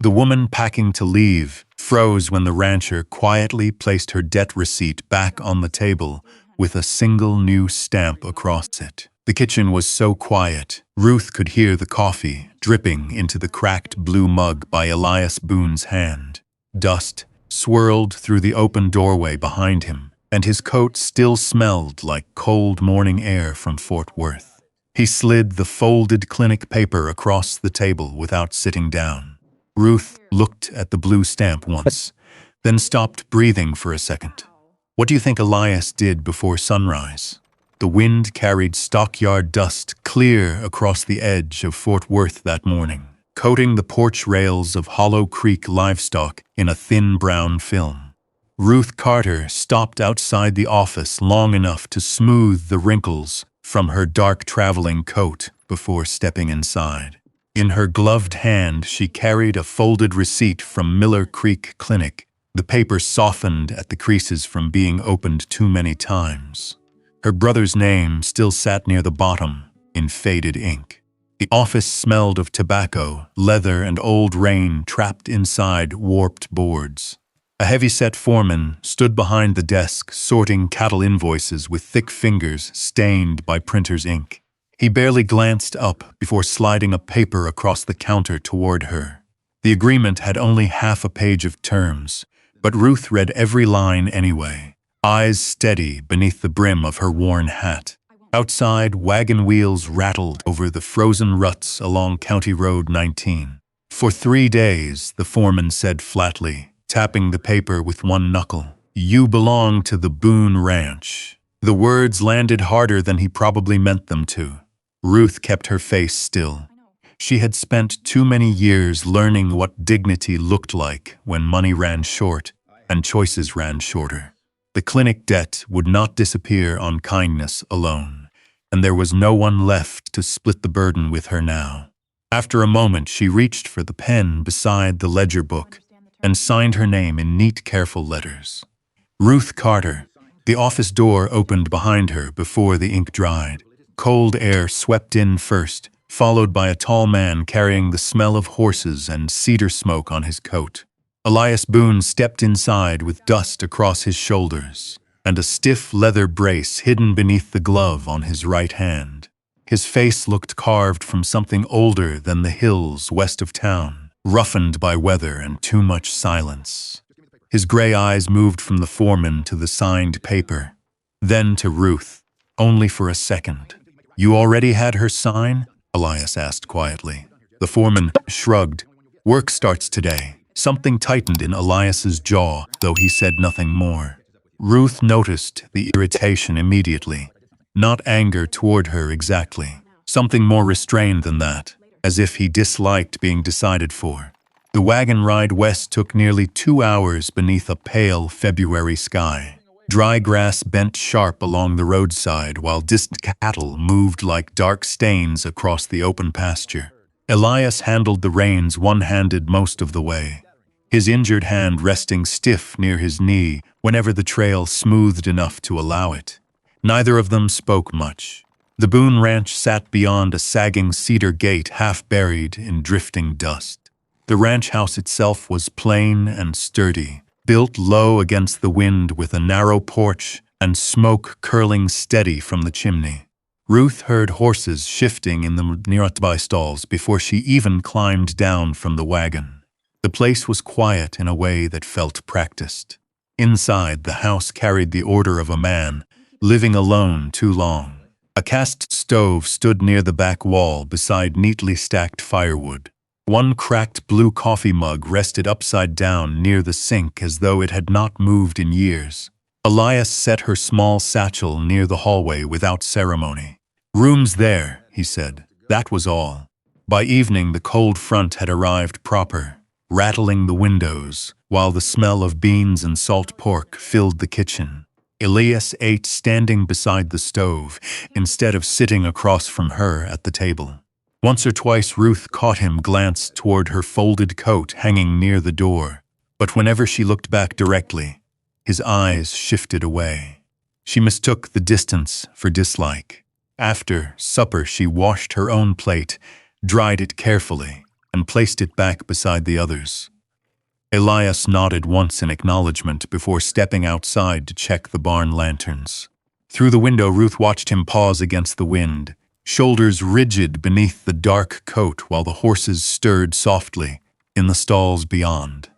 The woman packing to leave froze when the rancher quietly placed her debt receipt back on the table with a single new stamp across it. The kitchen was so quiet, Ruth could hear the coffee dripping into the cracked blue mug by Elias Boone's hand. Dust swirled through the open doorway behind him, and his coat still smelled like cold morning air from Fort Worth. He slid the folded clinic paper across the table without sitting down. Ruth looked at the blue stamp once, then stopped breathing for a second. What do you think Elias did before sunrise? The wind carried stockyard dust clear across the edge of Fort Worth that morning, coating the porch rails of Hollow Creek livestock in a thin brown film. Ruth Carter stopped outside the office long enough to smooth the wrinkles from her dark traveling coat before stepping inside. In her gloved hand, she carried a folded receipt from Miller Creek Clinic. The paper softened at the creases from being opened too many times. Her brother's name still sat near the bottom in faded ink. The office smelled of tobacco, leather, and old rain trapped inside warped boards. A heavy-set foreman stood behind the desk, sorting cattle invoices with thick fingers stained by printer's ink. He barely glanced up before sliding a paper across the counter toward her. The agreement had only half a page of terms, but Ruth read every line anyway, eyes steady beneath the brim of her worn hat. Outside, wagon wheels rattled over the frozen ruts along County Road 19. For 3 days, the foreman said flatly, tapping the paper with one knuckle, "You belong to the Boone Ranch." The words landed harder than he probably meant them to. Ruth kept her face still. She had spent too many years learning what dignity looked like when money ran short and choices ran shorter. The clinic debt would not disappear on kindness alone, and there was no one left to split the burden with her now. After a moment, she reached for the pen beside the ledger book and signed her name in neat, careful letters. Ruth Carter. The office door opened behind her before the ink dried. Cold air swept in first, followed by a tall man carrying the smell of horses and cedar smoke on his coat. Elias Boone stepped inside with dust across his shoulders and a stiff leather brace hidden beneath the glove on his right hand. His face looked carved from something older than the hills west of town, roughened by weather and too much silence. His gray eyes moved from the foreman to the signed paper, then to Ruth, only for a second. "You already had her sign?" Elias asked quietly. The foreman shrugged. "Work starts today." Something tightened in Elias's jaw, though he said nothing more. Ruth noticed the irritation immediately. Not anger toward her exactly. Something more restrained than that, as if he disliked being decided for. The wagon ride west took nearly 2 hours beneath a pale February sky. Dry grass bent sharp along the roadside while distant cattle moved like dark stains across the open pasture. Elias handled the reins one-handed most of the way, his injured hand resting stiff near his knee whenever the trail smoothed enough to allow it. Neither of them spoke much. The Boone Ranch sat beyond a sagging cedar gate half buried in drifting dust. The ranch house itself was plain and sturdy, built low against the wind with a narrow porch and smoke curling steady from the chimney. Ruth heard horses shifting in the nearby stalls before she even climbed down from the wagon. The place was quiet in a way that felt practiced. Inside, the house carried the order of a man living alone too long. A cast stove stood near the back wall beside neatly stacked firewood. One cracked blue coffee mug rested upside down near the sink as though it had not moved in years. Elias set her small satchel near the hallway without ceremony. "Room's there," he said. That was all. By evening, the cold front had arrived proper, rattling the windows, while the smell of beans and salt pork filled the kitchen. Elias ate standing beside the stove, instead of sitting across from her at the table. Once or twice Ruth caught him glance toward her folded coat hanging near the door, but whenever she looked back directly, his eyes shifted away. She mistook the distance for dislike. After supper, she washed her own plate, dried it carefully, and and placed it back beside the others. Elias nodded once in acknowledgement before stepping outside to check the barn lanterns. Through the window, Ruth watched him pause against the wind, shoulders rigid beneath the dark coat while the horses stirred softly in the stalls beyond.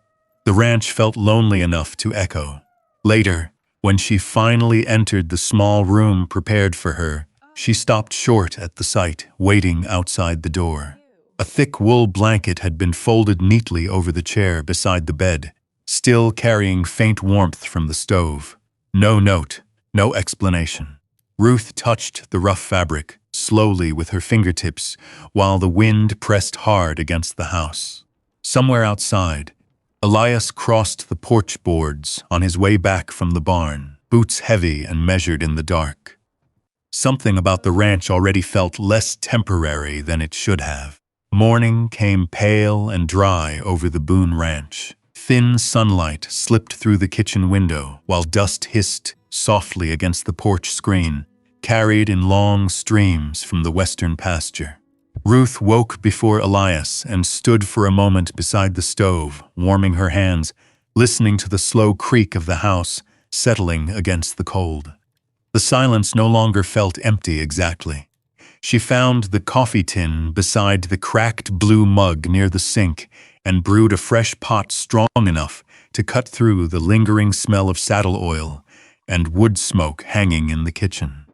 The ranch felt lonely enough to echo. Later, when she finally entered the small room prepared for her, she stopped short at the sight, waiting outside the door. A thick wool blanket had been folded neatly over the chair beside the bed, still carrying faint warmth from the stove. No note, no explanation. Ruth touched the rough fabric slowly with her fingertips while the wind pressed hard against the house. Somewhere outside, Elias crossed the porch boards on his way back from the barn, boots heavy and measured in the dark. Something about the ranch already felt less temporary than it should have. Morning came pale and dry over the Boone ranch. Thin sunlight slipped through the kitchen window while dust hissed softly against the porch screen, carried in long streams from the western pasture. Ruth woke before Elias and stood for a moment beside the stove, warming her hands, listening to the slow creak of the house settling against the cold. The silence no longer felt empty exactly. She found the coffee tin beside the cracked blue mug near the sink and brewed a fresh pot strong enough to cut through the lingering smell of saddle oil and wood smoke hanging in the kitchen.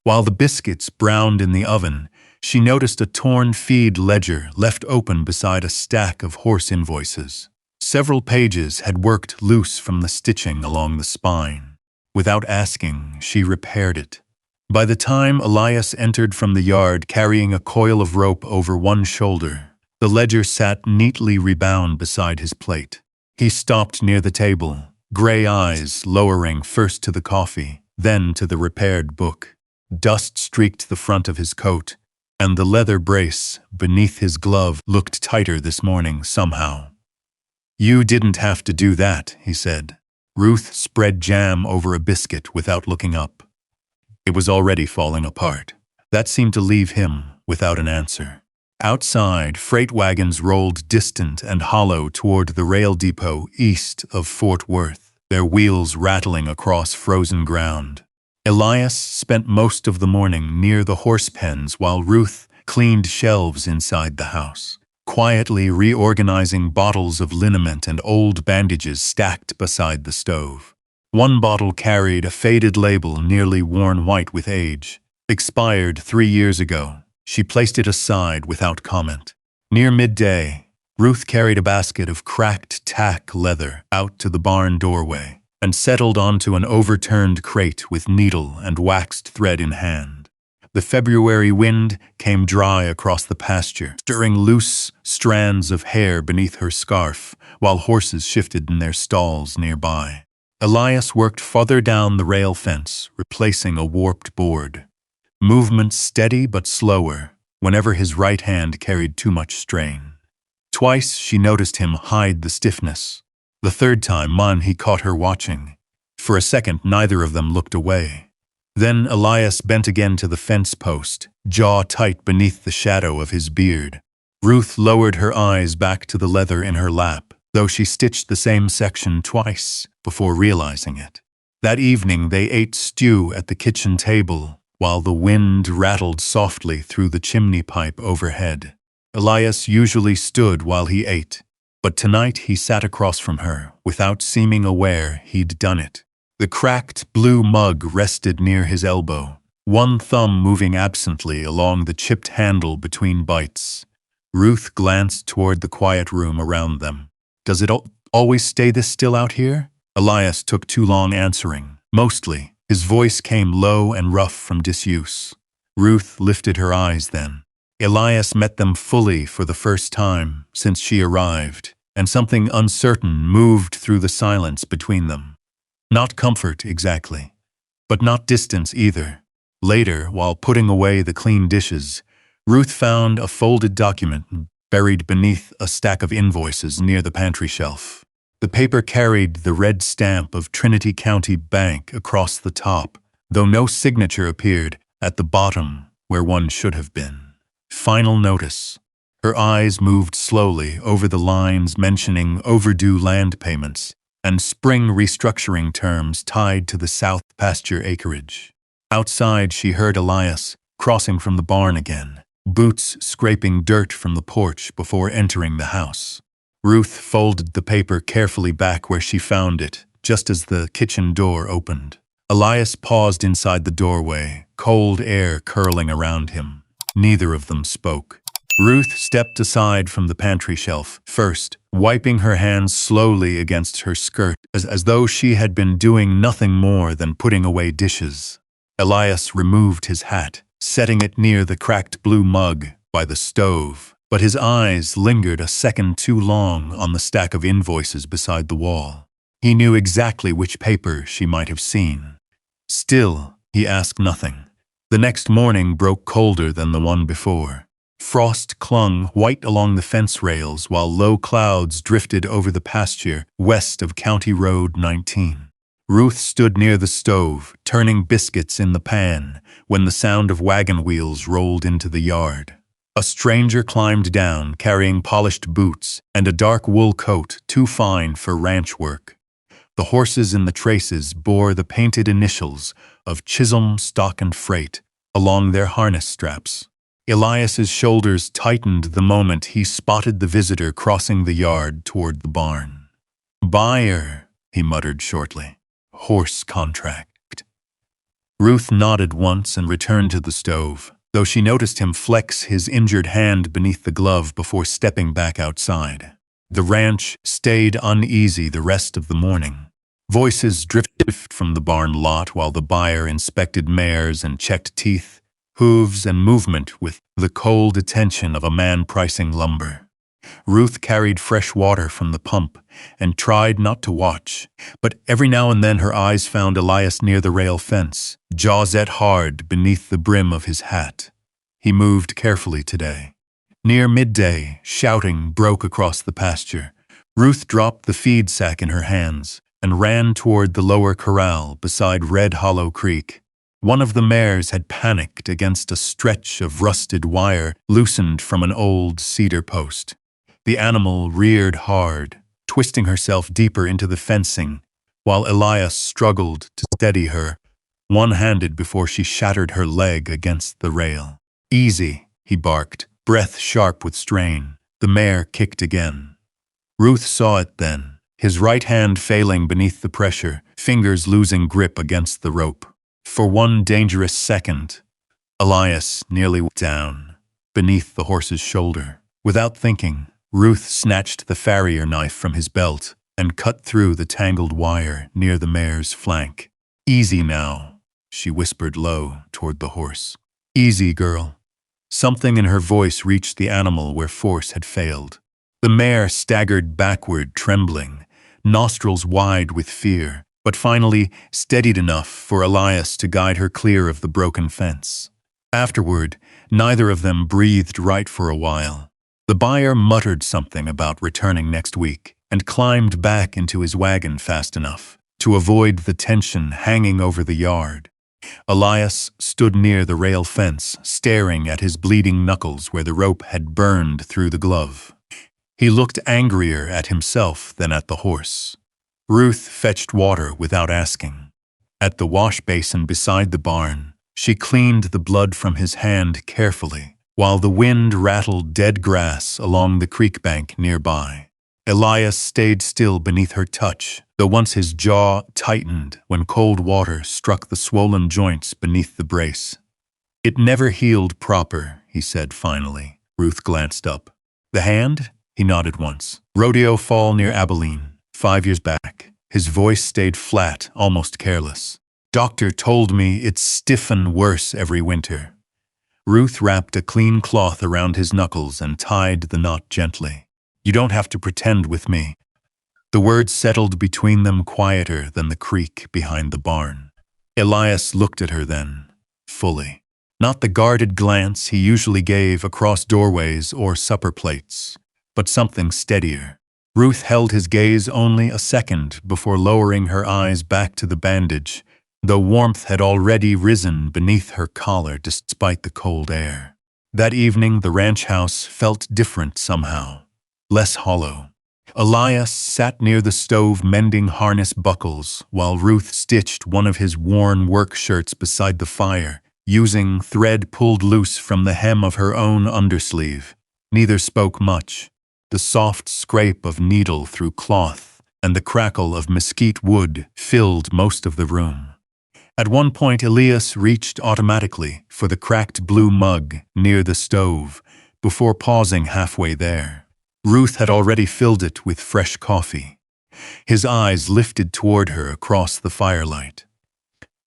While the biscuits browned in the oven, she noticed a torn feed ledger left open beside a stack of horse invoices. Several pages had worked loose from the stitching along the spine. Without asking, she repaired it. By the time Elias entered from the yard carrying a coil of rope over one shoulder, the ledger sat neatly rebound beside his plate. He stopped near the table, gray eyes lowering first to the coffee, then to the repaired book. Dust streaked the front of his coat, and the leather brace beneath his glove looked tighter this morning somehow. "You didn't have to do that," he said. Ruth spread jam over a biscuit without looking up. It was already falling apart. That seemed to leave him without an answer. Outside, freight wagons rolled distant and hollow toward the rail depot east of Fort Worth, their wheels rattling across frozen ground. Elias spent most of the morning near the horse pens while Ruth cleaned shelves inside the house, quietly reorganizing bottles of liniment and old bandages stacked beside the stove. One bottle carried a faded label nearly worn white with age. Expired 3 years ago. She placed it aside without comment. Near midday, Ruth carried a basket of cracked tack leather out to the barn doorway and settled onto an overturned crate with needle and waxed thread in hand. The February wind came dry across the pasture, stirring loose strands of hair beneath her scarf while horses shifted in their stalls nearby. Elias worked farther down the rail fence, replacing a warped board. Movement steady but slower whenever his right hand carried too much strain. Twice she noticed him hide the stiffness. The third time, he caught her watching. For a second, neither of them looked away. Then Elias bent again to the fence post, jaw tight beneath the shadow of his beard. Ruth lowered her eyes back to the leather in her lap, though she stitched the same section twice before realizing it. That evening they ate stew at the kitchen table while the wind rattled softly through the chimney pipe overhead. Elias usually stood while he ate, but tonight he sat across from her without seeming aware he'd done it. The cracked blue mug rested near his elbow, one thumb moving absently along the chipped handle between bites. Ruth glanced toward the quiet room around them. "Does it always stay this still out here?" Elias took too long answering. "Mostly." His voice came low and rough from disuse. Ruth lifted her eyes then. Elias met them fully for the first time since she arrived, and something uncertain moved through the silence between them. Not comfort exactly, but not distance either. Later, while putting away the clean dishes, Ruth found a folded document buried beneath a stack of invoices near the pantry shelf. The paper carried the red stamp of Trinity County Bank across the top, though no signature appeared at the bottom where one should have been. Final notice. Her eyes moved slowly over the lines mentioning overdue land payments and spring restructuring terms tied to the south pasture acreage. Outside, she heard Elias crossing from the barn again, boots scraping dirt from the porch before entering the house. Ruth folded the paper carefully back where she found it, just as the kitchen door opened. Elias paused inside the doorway, cold air curling around him. Neither of them spoke. Ruth stepped aside from the pantry shelf, first, wiping her hands slowly against her skirt as though she had been doing nothing more than putting away dishes. Elias removed his hat, setting it near the cracked blue mug by the stove, but his eyes lingered a second too long on the stack of invoices beside the wall. He knew exactly which paper she might have seen. Still, he asked nothing. The next morning broke colder than the one before. Frost clung white along the fence rails while low clouds drifted over the pasture west of County Road 19. Ruth stood near the stove, turning biscuits in the pan, when the sound of wagon wheels rolled into the yard. A stranger climbed down, carrying polished boots and a dark wool coat too fine for ranch work. The horses in the traces bore the painted initials of Chisholm Stock and Freight along their harness straps. Elias's shoulders tightened the moment he spotted the visitor crossing the yard toward the barn. "Buyer," he muttered shortly. "Horse contract." Ruth nodded once and returned to the stove, though she noticed him flex his injured hand beneath the glove before stepping back outside. The ranch stayed uneasy the rest of the morning. Voices drifted from the barn lot while the buyer inspected mares and checked teeth, hooves, and movement with the cold attention of a man pricing lumber. Ruth carried fresh water from the pump and tried not to watch, but every now and then her eyes found Elias near the rail fence, jaw set hard beneath the brim of his hat. He moved carefully today. Near midday, shouting broke across the pasture. Ruth dropped the feed sack in her hands and ran toward the lower corral beside Red Hollow Creek. One of the mares had panicked against a stretch of rusted wire loosened from an old cedar post. The animal reared hard, twisting herself deeper into the fencing, while Elias struggled to steady her, one-handed before she shattered her leg against the rail. "Easy," he barked, breath sharp with strain. The mare kicked again. Ruth saw it then, his right hand failing beneath the pressure, fingers losing grip against the rope. For one dangerous second, Elias nearly went down, beneath the horse's shoulder. Without thinking, Ruth snatched the farrier knife from his belt and cut through the tangled wire near the mare's flank. "Easy now," she whispered low toward the horse. "Easy, girl." Something in her voice reached the animal where force had failed. The mare staggered backward, trembling, nostrils wide with fear, but finally steadied enough for Elias to guide her clear of the broken fence. Afterward, neither of them breathed right for a while. The buyer muttered something about returning next week and climbed back into his wagon fast enough to avoid the tension hanging over the yard. Elias stood near the rail fence, staring at his bleeding knuckles where the rope had burned through the glove. He looked angrier at himself than at the horse. Ruth fetched water without asking. At the wash basin beside the barn, she cleaned the blood from his hand carefully, while the wind rattled dead grass along the creek bank nearby. Elias stayed still beneath her touch, though once his jaw tightened when cold water struck the swollen joints beneath the brace. "It never healed proper," he said finally. Ruth glanced up. "The hand?" He nodded once. "Rodeo fall near Abilene, 5 years back." His voice stayed flat, almost careless. "Doctor told me it's stiffen worse every winter." Ruth wrapped a clean cloth around his knuckles and tied the knot gently. "You don't have to pretend with me." The words settled between them quieter than the creek behind the barn. Elias looked at her then, fully. Not the guarded glance he usually gave across doorways or supper plates, but something steadier. Ruth held his gaze only a second before lowering her eyes back to the bandage, though warmth had already risen beneath her collar despite the cold air. That evening, the ranch house felt different somehow, less hollow. Elias sat near the stove mending harness buckles while Ruth stitched one of his worn work shirts beside the fire, using thread pulled loose from the hem of her own undersleeve. Neither spoke much. The soft scrape of needle through cloth and the crackle of mesquite wood filled most of the room. At one point, Elias reached automatically for the cracked blue mug near the stove, before pausing halfway there. Ruth had already filled it with fresh coffee. His eyes lifted toward her across the firelight.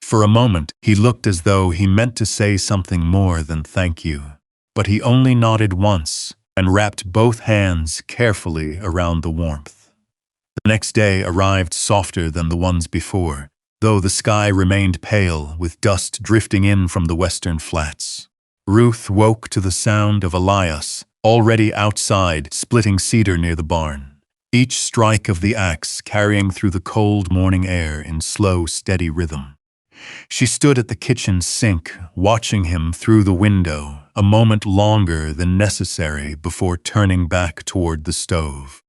For a moment, he looked as though he meant to say something more than thank you. But he only nodded once and wrapped both hands carefully around the warmth. The next day arrived softer than the ones before, though the sky remained pale with dust drifting in from the western flats. Ruth woke to the sound of Elias, already outside, splitting cedar near the barn. Each strike of the axe carrying through the cold morning air in slow, steady rhythm. She stood at the kitchen sink, watching him through the window, a moment longer than necessary before turning back toward the stove.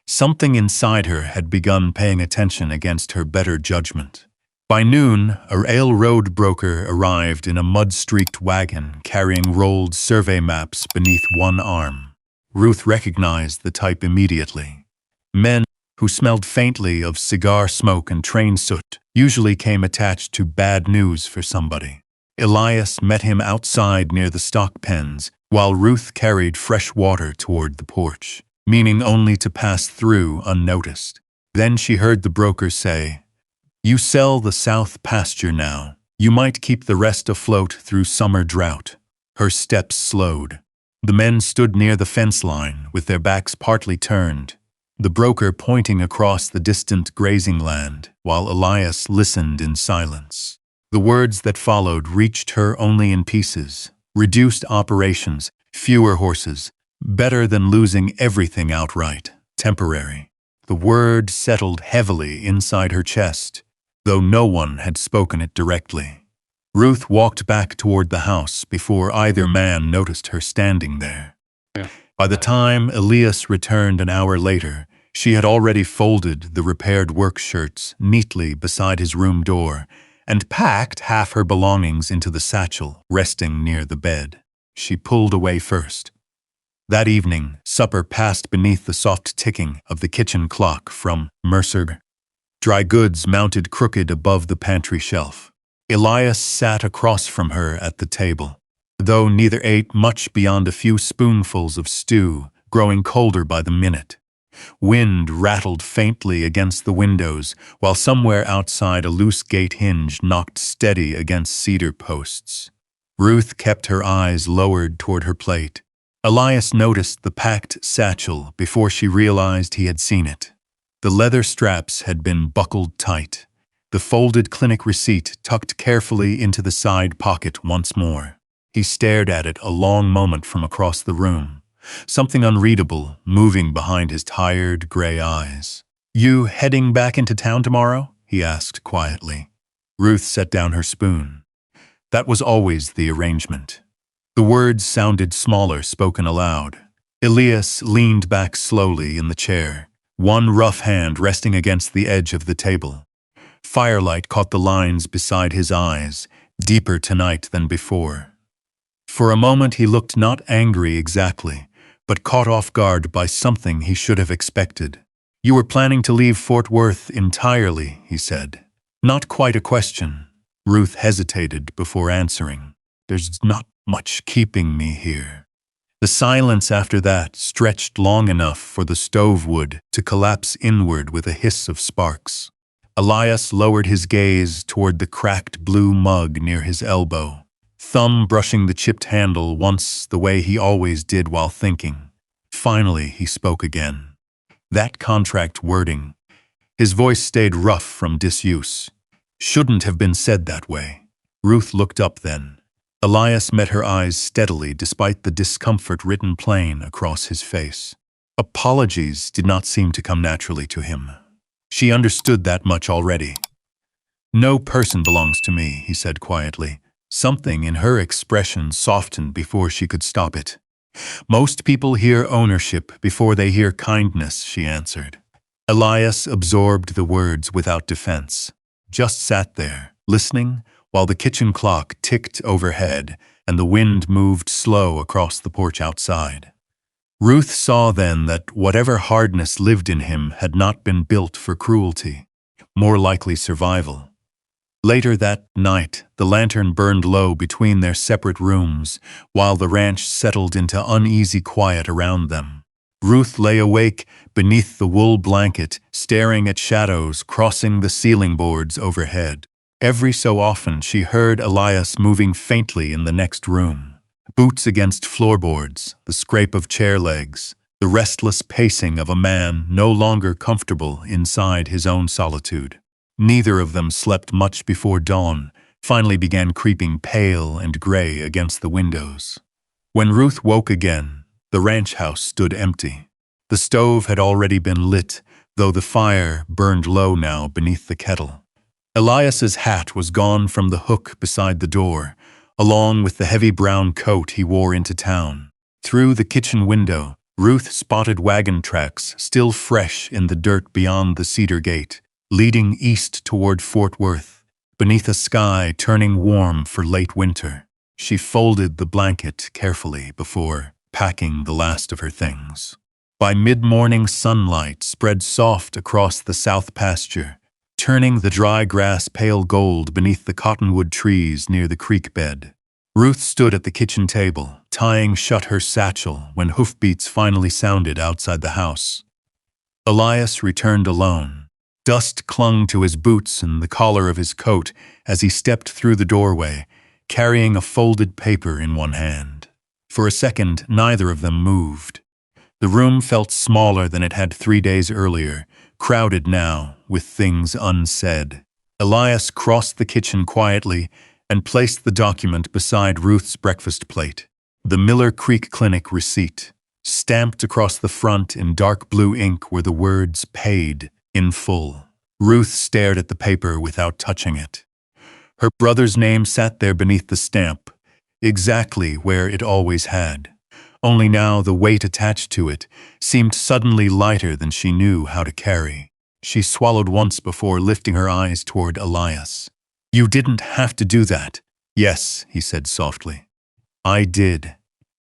Something inside her had begun paying attention against her better judgment. By noon, a railroad broker arrived in a mud-streaked wagon carrying rolled survey maps beneath one arm. Ruth recognized the type immediately. Men who smelled faintly of cigar smoke and train soot usually came attached to bad news for somebody. Elias met him outside near the stock pens, while Ruth carried fresh water toward the porch, meaning only to pass through unnoticed. Then she heard the broker say, "You sell the south pasture now. You might keep the rest afloat through summer drought." Her steps slowed. The men stood near the fence line, with their backs partly turned, the broker pointing across the distant grazing land, while Elias listened in silence. The words that followed reached her only in pieces. Reduced operations, fewer horses, better than losing everything outright, temporary. The word settled heavily inside her chest, though no one had spoken it directly. Ruth walked back toward the house before either man noticed her standing there. By the time Elias returned an hour later, she had already folded the repaired work shirts neatly beside his room door and packed half her belongings into the satchel resting near the bed. She pulled away first. That evening, supper passed beneath the soft ticking of the kitchen clock from Mercer. Dry goods mounted crooked above the pantry shelf. Elias sat across from her at the table, though neither ate much beyond a few spoonfuls of stew, growing colder by the minute. Wind rattled faintly against the windows, while somewhere outside a loose gate hinge knocked steady against cedar posts. Ruth kept her eyes lowered toward her plate. Elias noticed the packed satchel before she realized he had seen it. The leather straps had been buckled tight, the folded clinic receipt tucked carefully into the side pocket once more. He stared at it a long moment from across the room, something unreadable moving behind his tired gray eyes. "You heading back into town tomorrow?" he asked quietly. Ruth set down her spoon. That was always the arrangement. The words sounded smaller spoken aloud. Elias leaned back slowly in the chair, one rough hand resting against the edge of the table. Firelight caught the lines beside his eyes, deeper tonight than before. For a moment he looked not angry exactly, but caught off guard by something he should have expected. "You were planning to leave Fort Worth entirely," he said. Not quite a question. Ruth hesitated before answering. "There's not much keeping me here." The silence after that stretched long enough for the stove wood to collapse inward with a hiss of sparks. Elias lowered his gaze toward the cracked blue mug near his elbow, thumb brushing the chipped handle once the way he always did while thinking. Finally, he spoke again. That contract wording. His voice stayed rough from disuse. Shouldn't have been said that way. Ruth looked up then. Elias met her eyes steadily despite the discomfort written plain across his face. Apologies did not seem to come naturally to him. She understood that much already. "No person belongs to me," he said quietly. Something in her expression softened before she could stop it. "Most people hear ownership before they hear kindness," she answered. Elias absorbed the words without defense, just sat there, listening, while the kitchen clock ticked overhead and the wind moved slow across the porch outside. Ruth saw then that whatever hardness lived in him had not been built for cruelty, more likely survival. Later that night, the lantern burned low between their separate rooms, while the ranch settled into uneasy quiet around them. Ruth lay awake beneath the wool blanket, staring at shadows crossing the ceiling boards overhead. Every so often she heard Elias moving faintly in the next room. Boots against floorboards, the scrape of chair legs, the restless pacing of a man no longer comfortable inside his own solitude. Neither of them slept much before dawn, finally began creeping pale and gray against the windows. When Ruth woke again, the ranch house stood empty. The stove had already been lit, though the fire burned low now beneath the kettle. Elias's hat was gone from the hook beside the door, along with the heavy brown coat he wore into town. Through the kitchen window, Ruth spotted wagon tracks still fresh in the dirt beyond the cedar gate, leading east toward Fort Worth, beneath a sky turning warm for late winter. She folded the blanket carefully before packing the last of her things. By mid-morning, sunlight spread soft across the south pasture, turning the dry grass pale gold beneath the cottonwood trees near the creek bed. Ruth stood at the kitchen table, tying shut her satchel when hoofbeats finally sounded outside the house. Elias returned alone. Dust clung to his boots and the collar of his coat as he stepped through the doorway, carrying a folded paper in one hand. For a second, neither of them moved. The room felt smaller than it had 3 days earlier, crowded now with things unsaid. Elias crossed the kitchen quietly and placed the document beside Ruth's breakfast plate. The Miller Creek Clinic receipt. Stamped across the front in dark blue ink were the words "paid" in full. Ruth stared at the paper without touching it. Her brother's name sat there beneath the stamp, exactly where it always had. Only now the weight attached to it seemed suddenly lighter than she knew how to carry. She swallowed once before lifting her eyes toward Elias. "You didn't have to do that." "Yes," he said softly. "I did."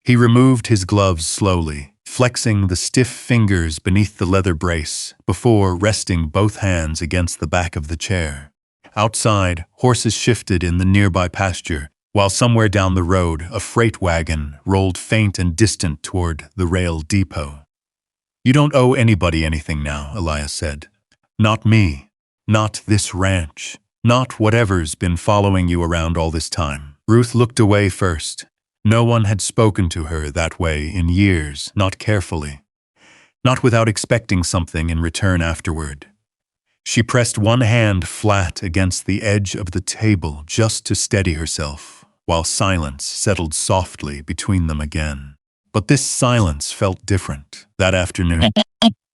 He removed his gloves slowly, flexing the stiff fingers beneath the leather brace, before resting both hands against the back of the chair. Outside, horses shifted in the nearby pasture, while somewhere down the road a freight wagon rolled faint and distant toward the rail depot. "You don't owe anybody anything now," Elias said. "Not me. Not this ranch. Not whatever's been following you around all this time." Ruth looked away first. No one had spoken to her that way in years, not carefully, not without expecting something in return afterward. She pressed one hand flat against the edge of the table just to steady herself, while silence settled softly between them again. But this silence felt different that afternoon.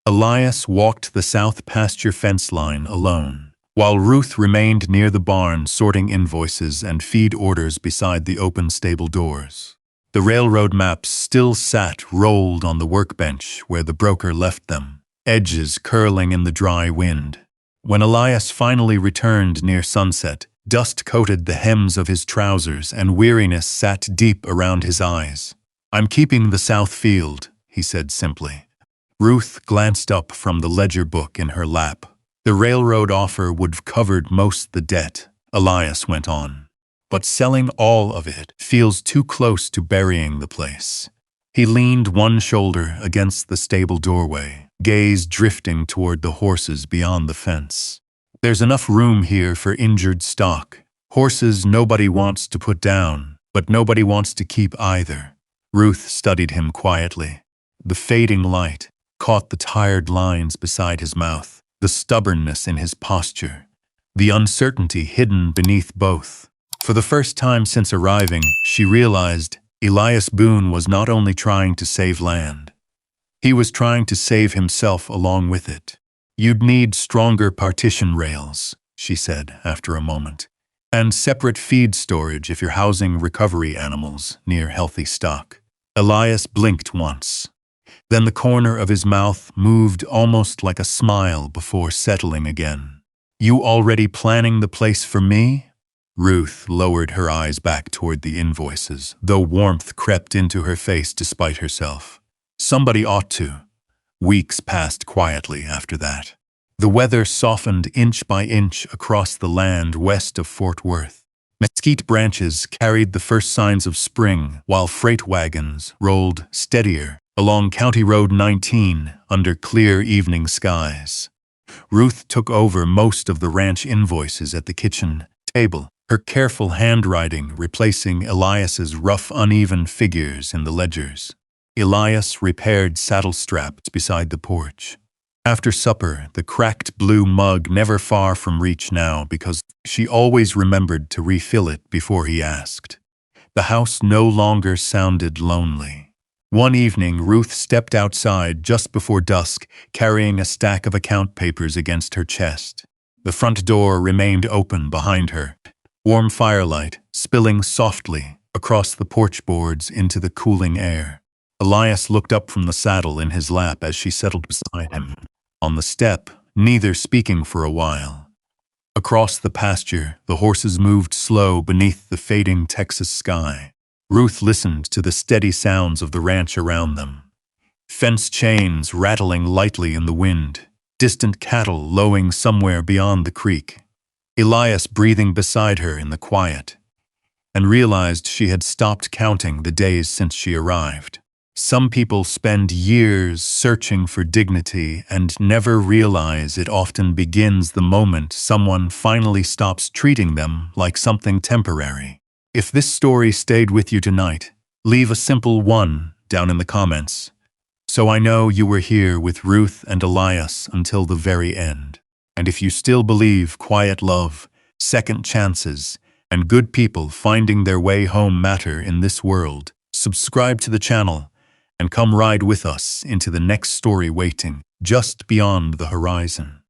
Elias walked the south pasture fence line alone, while Ruth remained near the barn sorting invoices and feed orders beside the open stable doors. The railroad maps still sat rolled on the workbench where the broker left them, edges curling in the dry wind. When Elias finally returned near sunset, dust coated the hems of his trousers and weariness sat deep around his eyes. "I'm keeping the south field," he said simply. Ruth glanced up from the ledger book in her lap. "The railroad offer would have covered most the debt," Elias went on. "But selling all of it feels too close to burying the place." He leaned one shoulder against the stable doorway, gaze drifting toward the horses beyond the fence. "There's enough room here for injured stock. Horses nobody wants to put down, but nobody wants to keep either." Ruth studied him quietly. The fading light caught the tired lines beside his mouth, the stubbornness in his posture, the uncertainty hidden beneath both. For the first time since arriving, she realized Elias Boone was not only trying to save land. He was trying to save himself along with it. "You'd need stronger partition rails," she said after a moment. and separate feed storage if you're housing recovery animals near healthy stock. Elias blinked once. Then the corner of his mouth moved almost like a smile before settling again. You already planning the place for me? Ruth lowered her eyes back toward the invoices, though warmth crept into her face despite herself. Somebody ought to. Weeks passed quietly after that. The weather softened inch by inch across the land west of Fort Worth. Mesquite branches carried the first signs of spring, while freight wagons rolled steadier along County Road 19 under clear evening skies. Ruth took over most of the ranch invoices at the kitchen table, her careful handwriting replacing Elias's rough, uneven figures in the ledgers. Elias repaired saddle straps beside the porch. After supper, the cracked blue mug never far from reach now because she always remembered to refill it before he asked. The house no longer sounded lonely. One evening, Ruth stepped outside just before dusk, carrying a stack of account papers against her chest. The front door remained open behind her, warm firelight spilling softly across the porch boards into the cooling air. Elias looked up from the saddle in his lap as she settled beside him. On the step, neither speaking for a while. Across the pasture, the horses moved slow beneath the fading Texas sky. Ruth listened to the steady sounds of the ranch around them. Fence chains rattling lightly in the wind, distant cattle lowing somewhere beyond the creek. Elias breathing beside her in the quiet, and realized she had stopped counting the days since she arrived. Some people spend years searching for dignity and never realize it often begins the moment someone finally stops treating them like something temporary. If this story stayed with you tonight, leave a simple 1 down in the comments, so I know you were here with Ruth and Elias until the very end. And if you still believe quiet love, second chances, and good people finding their way home matter in this world, subscribe to the channel and come ride with us into the next story waiting just beyond the horizon.